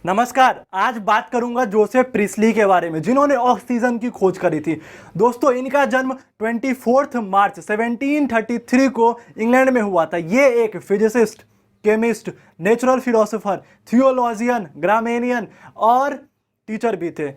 नमस्कार। आज बात करूंगा जोसेफ प्रिस्ली के बारे में, जिन्होंने ऑक्सीजन की खोज करी थी। दोस्तों, इनका जन्म 24 मार्च 1733 को इंग्लैंड में हुआ था। ये एक physicist, chemist, natural philosopher, theologian, grammarian और टीचर भी थे।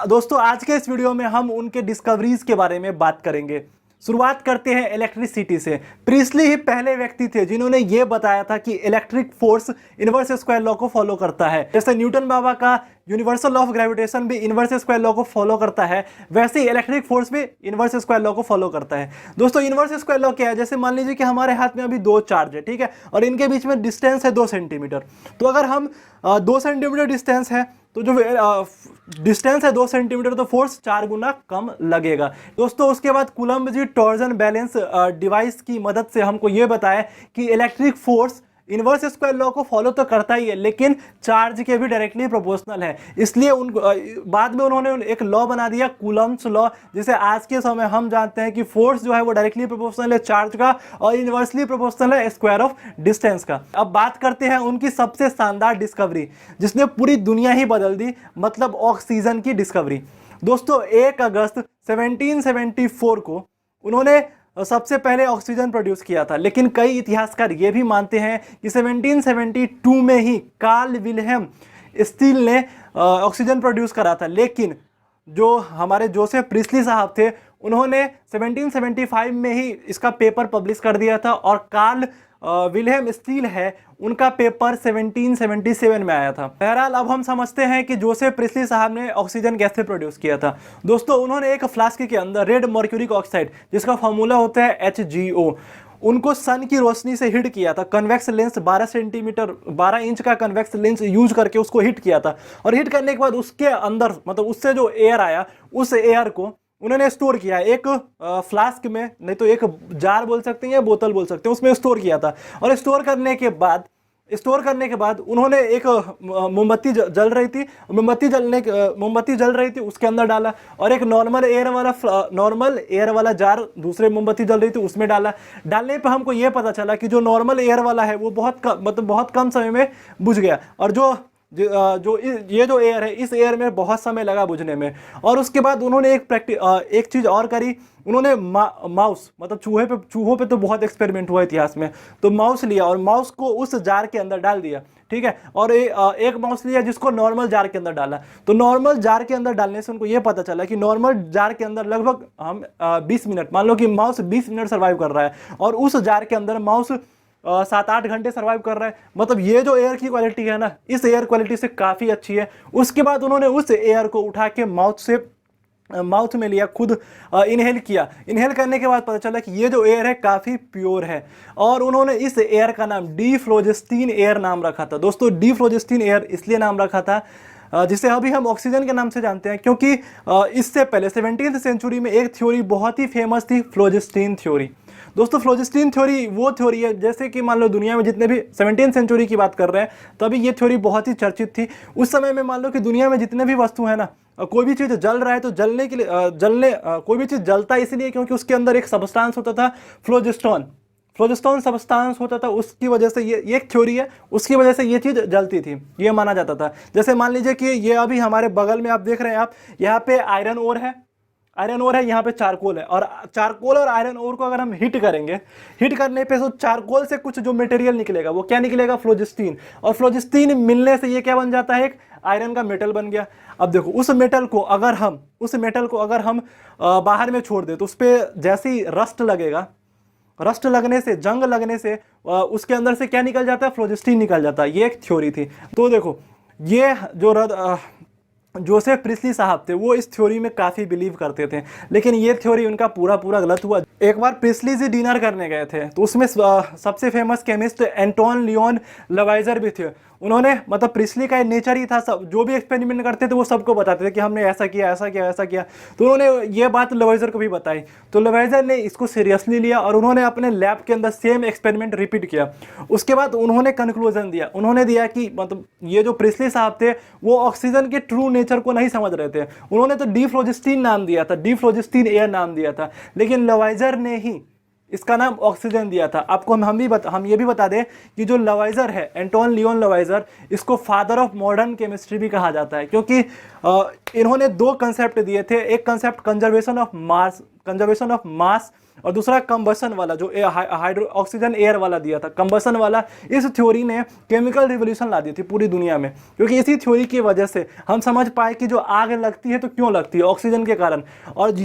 दोस्तों, आज के इस वीडियो में हम उनके डिस्कवरीज के बारे में बात करेंगे। शुरुआत करते हैं इलेक्ट्रिसिटी से। प्रिस्ली ही पहले व्यक्ति थे जिन्होंने ये बताया था कि electric force inverse square law को फॉलो करता है। जैसे न्यूटन बाबा का यूनिवर्सल लॉ ऑफ ग्रेविटेशन भी इनवर्स स्क्वायर लॉ को फॉलो करता है, वैसे ही इलेक्ट्रिक फोर्स भी इनवर्स स्क्वायर लॉ को फॉलो करता है। दोस्तों, इनवर्स स्क्वायर लॉ क्या है? जैसे मान लीजिए कि हमारे हाथ में अभी दो चार्ज है, ठीक है, और इनके बीच में डिस्टेंस है 2 सेंटीमीटर। तो अगर हम 2 सेंटीमीटर डिस्टेंस है तो जो डिस्टेंस है 2 सेंटीमीटर, तो फोर्स 4 गुना कम लगेगा। दोस्तों, उसके बाद कूलम्ब जी टॉर्जन बैलेंस डिवाइस की मदद से हमको ये बताया कि electric force inverse square law को फॉलो तो करता ही है, लेकिन चार्ज के भी डायरेक्टली प्रोपोर्शनल है। इसलिए बाद में उन्होंने एक लॉ बना दिया, कूलम्ब्स लॉ, जिसे आज के समय हम जानते हैं कि फोर्स जो है वो डायरेक्टली प्रोपोर्शनल है चार्ज का और इनवर्सली प्रोपोर्शनल है स्क्वायर ऑफ डिस्टेंस का। अब बात करते हैं उनकी सबसे शानदार डिस्कवरी, जिसने पूरी दुनिया ही बदल दी, मतलब ऑक्सीजन की डिस्कवरी। दोस्तों, 1 अगस्त 1774 को उन्होंने सबसे पहले ऑक्सीजन प्रोड्यूस किया था, लेकिन कई इतिहासकार ये भी मानते हैं कि 1772 में ही कार्ल विल्हेम स्टील ने ऑक्सीजन प्रोड्यूस करा था। लेकिन जो हमारे जोसेफ प्रिस्ली साहब थे, उन्होंने 1775 में ही इसका पेपर पब्लिश कर दिया था, और कार्ल विल्हेम स्टील है, उनका पेपर 1777 में आया था। बहरहाल, अब हम समझते हैं कि जोसेफ प्रिस्ली साहब ने ऑक्सीजन कैसे प्रोड्यूस किया था। दोस्तों, उन्होंने एक फ्लास्क के अंदर रेड मर्क्यूरिक ऑक्साइड, जिसका फॉर्मूला होता है HgO, उनको सन की रोशनी से हिट किया था। कन्वेक्स लेंस 12 इंच का कन्वेक्स लेंस यूज करके उसको हिट किया था, और हिट करने के बाद उसके अंदर, मतलब उससे जो एयर आया, उस एयर को उन्होंने स्टोर किया एक फ्लास्क में, नहीं तो एक जार बोल सकते हैं या बोतल बोल सकते हैं, उसमें स्टोर किया था। और स्टोर करने के बाद उन्होंने एक मोमबत्ती जल रही थी, मोमबत्ती जल रही थी, उसके अंदर डाला, और एक नॉर्मल एयर वाला जार दूसरे मोमबत्ती जल रही थी उसमें डाला। डालने पे हमको ये पता चला कि जो नॉर्मल एयर वाला है वो बहुत कम समय में बुझ गया, और ये जो एयर है, इस एयर में बहुत समय लगा बुझने में। और उसके बाद उन्होंने एक चीज़ और करी। उन्होंने माउस, मतलब चूहों पे तो बहुत एक्सपेरिमेंट हुआ इतिहास में, तो माउस लिया और माउस को उस जार के अंदर डाल दिया, ठीक है। और एक माउस लिया जिसको नॉर्मल जार के अंदर डाला। तो नॉर्मल जार के अंदर डालने से उनको ये पता चला कि नॉर्मल जार के अंदर लगभग हम 20 मिनट, मान लो कि माउस 20 मिनट सर्वाइव कर रहा है, और उस जार के अंदर माउस 7-8 घंटे सर्वाइव कर रहा है। मतलब ये जो एयर की क्वालिटी है ना, इस एयर क्वालिटी से काफ़ी अच्छी है। उसके बाद उन्होंने उस एयर को उठा के माउथ में लिया, खुद इनहेल किया। इनहेल करने के बाद पता चला कि ये जो एयर है काफ़ी प्योर है, और उन्होंने इस एयर का नाम डीफ्लोजिस्टीन एयर नाम रखा था। दोस्तों, डीफ्लोजिस्टीन एयर इसलिए नाम रखा था, जिसे अभी हम ऑक्सीजन के नाम से जानते हैं, क्योंकि इससे पहले 17वीं सेंचुरी में एक थ्योरी बहुत ही फेमस थी, फ्लोजिस्टीन थ्योरी। दोस्तों, फ्लोजिस्टीन थ्योरी वो थ्योरी है, जैसे कि मान लो दुनिया में जितने भी 17वीं सेंचुरी की बात कर रहे हैं, तभी ये थ्योरी बहुत ही चर्चित थी। उस समय में मान लो कि दुनिया में जितने भी वस्तु है ना, कोई भी चीज़ जल रहा है तो जलने के लिए कोई भी चीज़ जलता इसलिए क्योंकि उसके अंदर एक सब्सटेंस होता था, फ्लोजिस्टोन सब्सटेंस होता था। उसकी वजह से ये एक थ्योरी है, उसकी वजह से ये चीज़ जलती थी, ये माना जाता था। जैसे मान लीजिए कि ये अभी हमारे बगल में आप देख रहे हैं, आप यहाँ पे आयरन ओर है, यहाँ पे चारकोल है, और चारकोल और आयरन ओर को अगर हम हिट करेंगे, हिट करने पे तो चारकोल से कुछ जो मटेरियल निकलेगा वो क्या निकलेगा? फ्लोजिस्टीन। और फ्लोजिस्टीन मिलने से ये क्या बन जाता है? एक आयरन का मेटल बन गया। अब देखो, उस मेटल को अगर हम बाहर में छोड़ दे, तो उस पर जैसे ही रस्ट लगने से, जंग लगने से उसके अंदर से क्या निकल जाता है? फ्लोजिस्टीन निकल जाता है। ये एक थ्योरी थी। तो देखो, ये जो जोसेफ प्रिस्ली साहब थे, वो इस थ्योरी में काफ़ी बिलीव करते थे, लेकिन ये थ्योरी उनका पूरा गलत हुआ। एक बार प्रिस्ली जी डिनर करने गए थे, तो उसमें सबसे फेमस केमिस्ट एंटोन लियोन लवाइजर भी थे। उन्होंने, मतलब प्रिस्ली का नेचर ही था, सब जो भी एक्सपेरिमेंट करते थे वो सबको बताते थे कि हमने ऐसा किया, ऐसा किया, ऐसा किया। तो उन्होंने ये बात लवाइजर को भी बताई, तो लवाइजर ने इसको सीरियसली लिया, और उन्होंने अपने लैब के अंदर सेम एक्सपेरिमेंट रिपीट किया। उसके बाद उन्होंने कंक्लूजन दिया, उन्होंने दिया कि मतलब ये जो प्रिस्ली साहब थे वो ऑक्सीजन के ट्रू नेचर को नहीं समझ रहे थे। उन्होंने तो डीफ्लोजिस्टीन नाम दिया था, डीफ्लोजिस्टीन एयर नाम दिया था, लेकिन लवाइजर ने ही इसका नाम ऑक्सीजन दिया था। आपको हम ये भी बता दें कि जो लवाइजर है, एंटोन लियोन लवाइजर, इसको फादर ऑफ मॉडर्न केमिस्ट्री भी कहा जाता है, क्योंकि इन्होंने 2 कंसेप्ट दिए थे। एक कंसेप्ट कंजर्वेशन ऑफ मास और दूसरा कंबसन वाला, जो हाइड्रो ऑक्सीजन एयर वाला दिया था, कंबसन वाला। इस थ्योरी ने केमिकल रिवोल्यूशन ला दी थी पूरी दुनिया में, क्योंकि इसी थ्योरी की वजह से हम समझ पाए कि जो आग लगती है तो क्यों लगती है, ऑक्सीजन के कारण। और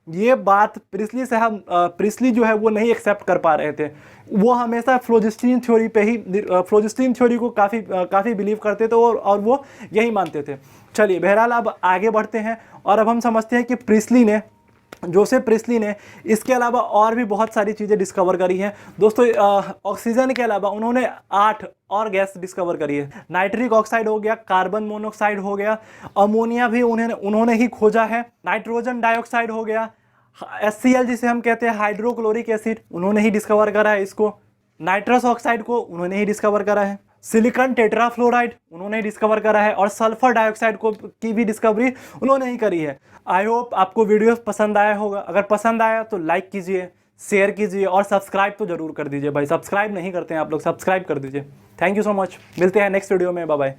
ये बात प्रिस्ली जो है वो नहीं एक्सेप्ट कर पा रहे थे। वो हमेशा फ्लोजिस्टीन थ्योरी पे ही, फ्लोजिस्टीन थ्योरी को काफ़ी बिलीव करते थे और वो यही मानते थे। चलिए बहरहाल अब आगे बढ़ते हैं और अब हम समझते हैं कि जोसेफ प्रिस्ली ने इसके अलावा और भी बहुत सारी चीज़ें डिस्कवर करी हैं। दोस्तों ऑक्सीजन के अलावा उन्होंने 8 और गैस डिस्कवर करी है। नाइट्रिक ऑक्साइड हो गया, कार्बन मोनोऑक्साइड हो गया, अमोनिया भी उन्होंने ही खोजा है, नाइट्रोजन डाइऑक्साइड हो गया, HCl जिसे हम कहते हैं हाइड्रोक्लोरिक एसिड, उन्होंने ही डिस्कवर करा है इसको, नाइट्रस ऑक्साइड को उन्होंने ही डिस्कवर करा है, सिलिकॉन टेट्राफ्लोराइड उन्होंने ही डिस्कवर करा है, और सल्फर डाइऑक्साइड की भी डिस्कवरी उन्होंने ही करी है। आई होप आपको वीडियो पसंद आया होगा। अगर पसंद आया तो लाइक कीजिए, शेयर कीजिए और सब्सक्राइब तो जरूर कर दीजिए भाई। सब्सक्राइब नहीं करते हैं आप लोग, सब्सक्राइब कर दीजिए। थैंक यू सो मच, मिलते हैं नेक्स्ट वीडियो में, बाय बाय।